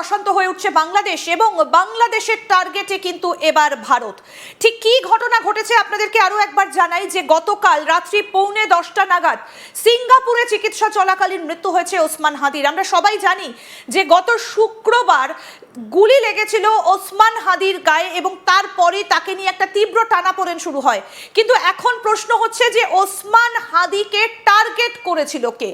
অশান্ত হয়ে উঠছে বাংলাদেশ এবং বাংলাদেশের টার্গেটে কিন্তু এবার ভারত। ঠিক কি ঘটনা ঘটেছে আপনাদেরকে আরো একবার জানাই যে গতকাল রাত্রি 10:45 নাগাদ সিঙ্গাপুরে চিকিৎসা চলাকালীন মৃত্যু হয়েছে ওসমান হাদির। আমরা সবাই জানি যে গত শুক্রবার গুলি লেগেছিল ওসমান হাদির গায়ে এবং তারপরে তাকে নিয়ে একটা তীব্র টানাপোড়েন শুরু হয়। কিন্তু এখন প্রশ্ন হচ্ছে যে ওসমান হাদিকে টার্গেট করেছিল কে,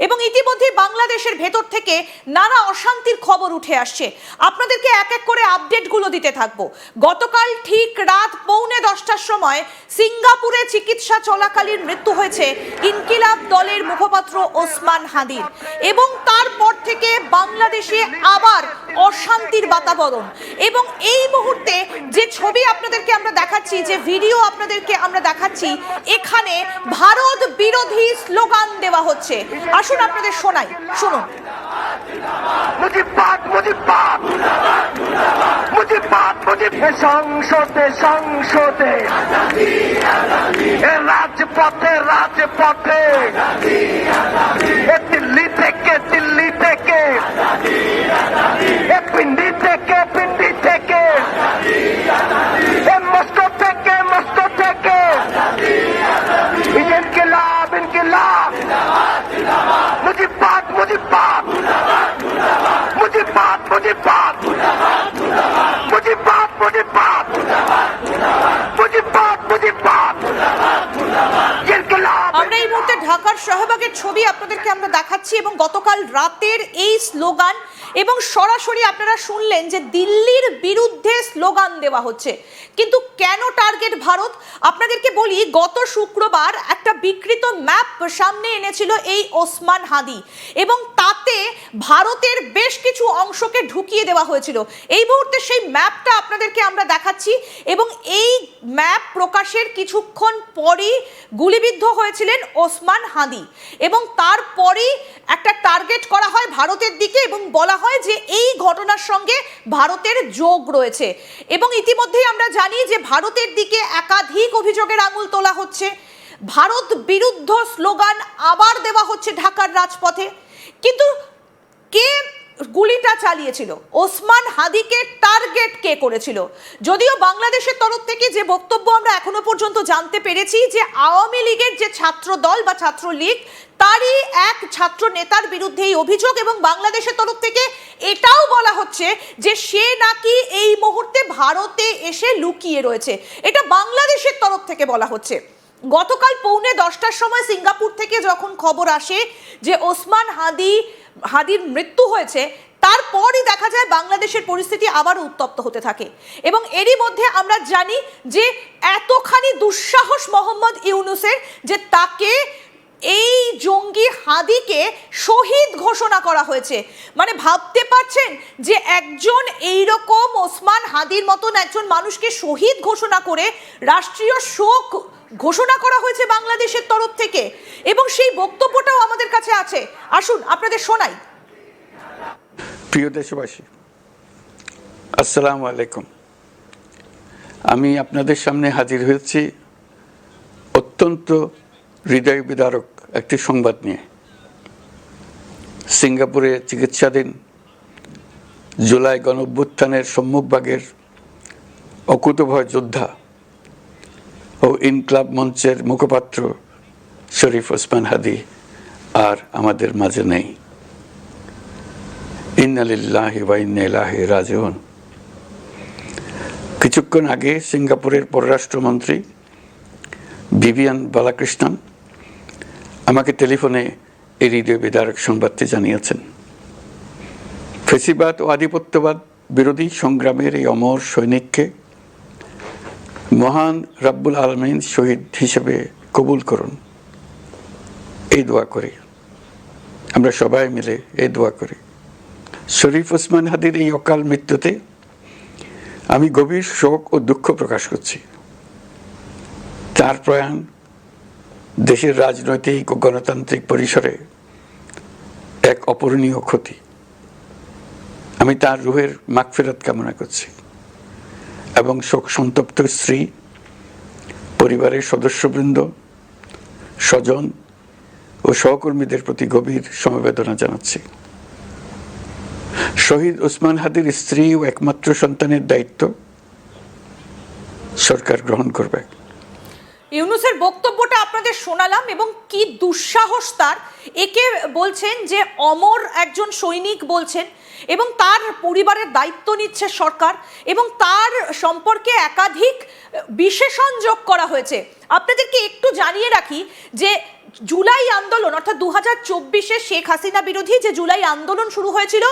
এবং ইতিমধ্যে বাংলাদেশের ভেতর থেকে নানা অশান্তির খবর উঠে আসছে। আপনাদেরকে এক এক করে আপডেটগুলো দিতে থাকবো। গতকাল ঠিক রাত 10:45টার সময় সিঙ্গাপুরে চিকিৎসা চলাকালীন মৃত্যু হয়েছে ইনকিলাব দলের মুখপাত্র ওসমান হাদির, এবং তারপর থেকে বাংলাদেশে আবার অশান্তির বাতাবরণ। এবং এই মুহূর্তে যে ছবি আপনাদেরকে আমরা দেখাচ্ছি, যে ভিডিও আপনাদেরকে আমরা দেখাচ্ছি, এখানে ভারত বিরোধী স্লোগান দেওয়া হচ্ছে। আসুন আপনাদের শোনাই, শুনুন। সংসদে সংসদে রাজপথে রাজপথে দিল্লি থেকে পিন্ডি থেকে মস্কো থেকে ইনকিলাব ইনকিলাব মুজিবাদ মুজিবাদ মুজিবাদ মুজিবাদ মুজিবাদ মুজিবাদ মুজিবাদ মুজিবাদ ইনকিলাব। আমরা এই মুহূর্তে ঢাকার শাহবাগের ছবি আপনাদেরকে আমরা দেখাচ্ছি, এবং গতকাল রাতের এই স্লোগান, এবং সরাসরি আপনারা শুনলেন যে দিল্লির বিরুদ্ধে স্লোগান দেওয়া হচ্ছে। কিন্তু কেন টার্গেট ভারত? আপনাদেরকে বলি, গত শুক্রবার একটা বিকৃত ম্যাপ সামনে এনেছিল এই ওসমান হাদি, এবং তাতে ভারতের বেশ কিছু অংশকে ঢুকিয়ে দেওয়া হয়েছিল। এই মুহূর্তে সেই ম্যাপটা আপনাদেরকে আমরা দেখাচ্ছি, এবং এই ম্যাপ প্রকাশের কিছুক্ষণ পরই গুলিবিদ্ধ হয়েছিলেন ওসমান হাদি, এবং তারপরেই একটা টার্গেট করা হয় ভারতের দিকে, এবং বলা হয় যে এই ঘটনার সঙ্গে ভারতের যোগ রয়েছে। এবং ইতিমধ্যেই আমরা জানি যে ভারতের দিকে একাধিক অভিযোগের আঙুল তোলা হচ্ছে, ভারত বিরুদ্ধ স্লোগান আবার দেওয়া হচ্ছে ঢাকার রাজপথে। কিন্তু কে গুলিটা চালিয়েছিল, ওসমান হাদিকে টার্গেট কে করেছিল? যদিও বাংলাদেশের তরফ থেকে যে বক্তব্য আমরা এখনো পর্যন্ত জানতে পেরেছি যে আওয়ামী লীগের যে ছাত্র দল বা ছাত্রলীগ, তারই এক ছাত্র নেতার বিরুদ্ধে এই অভিযোগ, এবং বাংলাদেশের তরফ থেকে এটাও বলা হচ্ছে যে সে নাকি এই মুহূর্তে ভারতে এসে লুকিয়ে রয়েছে। এটা বাংলাদেশের তরফ থেকে বলা হচ্ছে। গতকাল 10:45টার সময় সিঙ্গাপুর থেকে যখন খবর আসে যে ওসমান হাদির মৃত্যু হয়েছে, তারপরই দেখা যায় বাংলাদেশের পরিস্থিতি আবার উত্তপ্ত হতে থাকে। এবং এরই মধ্যে আমরা জানি যে এতখানি দুঃসাহস মোহাম্মদ ইউনূসের যে তাকে, এই জঙ্গি হাদিকে শহীদ ঘোষণা করা হয়েছে। মানে ভাবতে পারছেন যে একজন এইরকম ওসমান হাদির মতন একজন মানুষকে শহীদ ঘোষণা করে রাষ্ট্রীয় শোক ঘোষণা করা হয়েছে বাংলাদেশের তরফ থেকে, এবং সেই বক্তব্যটাও আমাদের কাছে আছে। আসুন আপনাদের শোনাই। প্রিয় দেশবাসী, আসসালামু আলাইকুম। আমি আপনাদের সামনে হাজির হয়েছি অত্যন্ত হৃদয় বিদারক একটি সংবাদ নিয়ে। সিঙ্গাপুরে চিকিৎসাধীন জুলাই গণঅভ্যুত্থানের সম্মুখভাগের অকুতোভয় যোদ্ধা ও ইনকিলাব মঞ্চের মুখপাত্র শরীফ ওসমান হাদি আর আমাদের মাঝে নেই। ইন্না লিল্লাহি ওয়া ইন্না ইলাইহি রাজিউন। কিছুক্ষণ আগে সিঙ্গাপুরের পররাষ্ট্রমন্ত্রী ভিভিয়ান বালাকৃষ্ণন আমাকে টেলিফোনে এই হৃদয় বিদারক সংবাদটি জানিয়েছেন। ফেসিবাদ ও আধিপত্যবাদ বিরোধী সংগ্রামের এই অমর সৈনিককে মহান রাব্বুল আলামিন শহীদ হিসেবে কবুল করুন, এই দোয়া করি। আমরা সবাই মিলে এই দোয়া করি। শরীফ ওসমান হাদির এই অকাল মৃত্যুতে আমি গভীর শোক ও দুঃখ প্রকাশ করছি। তার প্রয়াণ দেশের রাজনৈতিক ও গণতান্ত্রিক পরিসরে এক অপূরণীয় ক্ষতি। আমি তার রুহের মাগফিরাত কামনা করছি এবং শোক সন্তপ্ত স্ত্রী, পরিবারের সদস্যবৃন্দ, স্বজন ও সহকর্মীদের প্রতি গভীর সমবেদনা জানাচ্ছি। শহীদ ওসমান হাদির স্ত্রী ও একমাত্র সন্তানের দায়িত্ব সরকার গ্রহণ করবে। ইউনূসের বক্তব্যটা আপনাদের শোনালাম এবং কি দুঃসাহস তার, একে বলছেন যে অমর একজন সৈনিক বলছেন এবং তার পরিবারের দায়িত্ব নিচ্ছে সরকার এবং তার সম্পর্কে একাধিক বিশেষণ যোগ করা হয়েছে। আপনাদেরকে একটু জানিয়ে রাখি যে জুলাই আন্দোলন অর্থাৎ 2024-এ শেখ হাসিনা বিরোধী যে জুলাই আন্দোলন শুরু হয়েছিল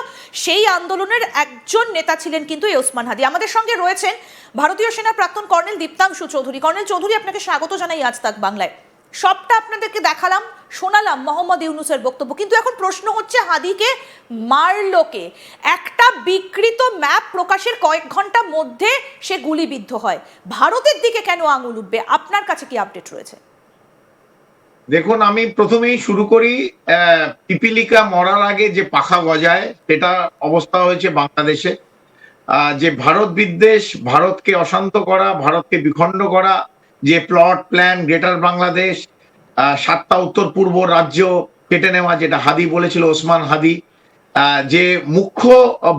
সেই আন্দোলনের একজন নেতা ছিলেন কিন্তু এই ওসমান হাদি। আমাদের সঙ্গে রয়েছেন ভারতীয় সেনার প্রাক্তন কর্নেল দীপ্তাংশু চৌধুরী। কর্নেল চৌধুরী, আপনাকে স্বাগত জানাই আজ তাক বাংলায়। সবটা আপনাদেরকে দেখালাম, শোনালাম মোহাম্মদ ইউনূসের বক্তব্য, কিন্তু এখন প্রশ্ন হচ্ছে হাদিকে মারলো কে? একটা বিকৃত ম্যাপ প্রকাশের কয়েক ঘন্টার মধ্যে সে গুলিবিদ্ধ হয়। ভারতের দিকে কেন আঙুল উঠবে? আপনার কাছে কি আপডেট রয়েছে? দেখুন, আমি প্রথমেই শুরু করি, পিপিলিকা মরার আগে যে পাখা গজায় সেটা অবস্থা হয়েছে বাংলাদেশে। যে ভারত বিদ্বেষ, ভারতকে অশান্ত করা, ভারতকে বিখণ্ড করা, যে প্লট প্ল্যান গ্রেটার বাংলাদেশ, 7টা উত্তর পূর্ব রাজ্য কেটে নেওয়া, যেটা হাদি বলেছিল, ওসমান হাদি যে মুখ্য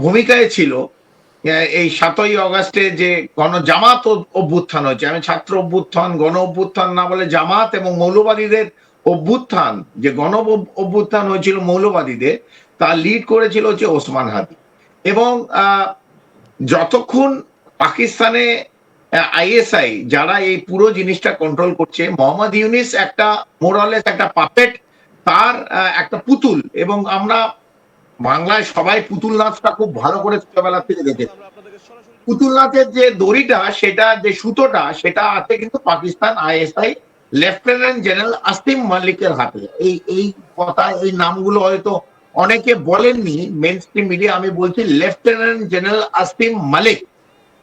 ভূমিকায় ছিল এই 7ই অগাস্টে যে গণজামাত অভ্যুত্থান হয়েছে। আমি ছাত্র অভ্যুত্থান, গণ অভ্যুত্থান না বলে জামাত এবং মৌলবাদীদের অভ্যুত্থান, যে গণ অভ্যুত্থান হয়েছিল মৌলবাদীদের, তা লিড করেছিল হচ্ছে ওসমান হাদি। এবং যতক্ষণ পাকিস্তানে আইএসআই যারা এই পুরো জিনিসটা কন্ট্রোল করছে, মোহাম্মদ ইউনূস একটা মোরালেস একটা পাপেট, তার একটা পুতুল। এবং আমরা বাংলায় সবাই পুতুল নাচটা খুব ভালো করে ছোটবেলা থেকে দেখেছি। পুতুল নাচের যে দড়িটা, সেটা যে সুতোটা, সেটা আছে কিন্তু Pakistan ISI lieutenant general Asim মালিকের হাতে। এই কথা, এই নামগুলো হয়তো অনেকে বলেননি মেইন স্ট্রিম মিডিয়া, আমি বলছি লেফটেন্যান্ট জেনারেল আসিম মালিক,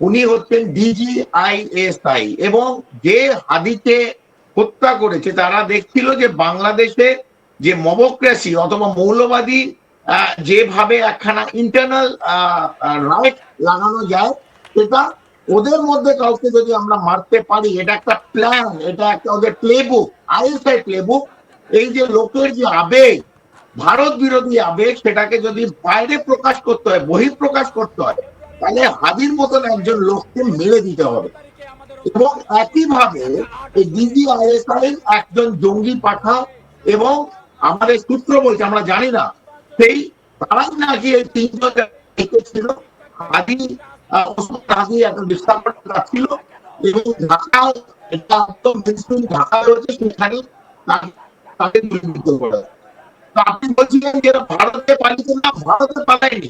উনি হচ্ছেন ডিজিআইএসআই। এবং যে হাদিকে হত্যা করেছে তারা দেখছিল যে বাংলাদেশে যে মবক্রেসি অথবা মৌলবাদী যেভাবে একখানা ইন্টারনাল রাইট লাগানো যায়, সেটা ওদের মধ্যে কাউকে যদি আমরা মারতে পারি, এটা একটা প্ল্যান, এটা একটা ওদের প্লেবুক, আইএসআই প্লেবুক। এই যে লোকের যে আবেগ, ভারত বিরোধী আবেগ, সেটাকে যদি বাইরে প্রকাশ করতে হয়, বহিঃপ্রকাশ করতে হয়, তাহলে হাদির মতন একজন লোককে মেরে দিতে হবে। এবং একইভাবে এই ডিজিআইএসআই একজন জঙ্গি পাঠা, এবং আমাদের সূত্র বলছে, আমরা জানি না, সেই তারাই নাকি এই 3জন ছিল। হাদি একটা বিস্তাপন ছিল এবং ঢাকা, এটা একদম ঢাকা রয়েছে, সেখানে তাকে গুলিবিদ্ধ করা। তো আপনি বলছিলেন যে ভারতে পালিয়েছে, না, ভারতে পালায়নি,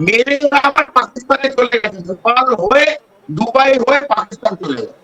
মেরে আবার পাকিস্তানে চলে গেছে, নেপাল হয়ে দুবাই হয়ে পাকিস্তান চলে গেছে।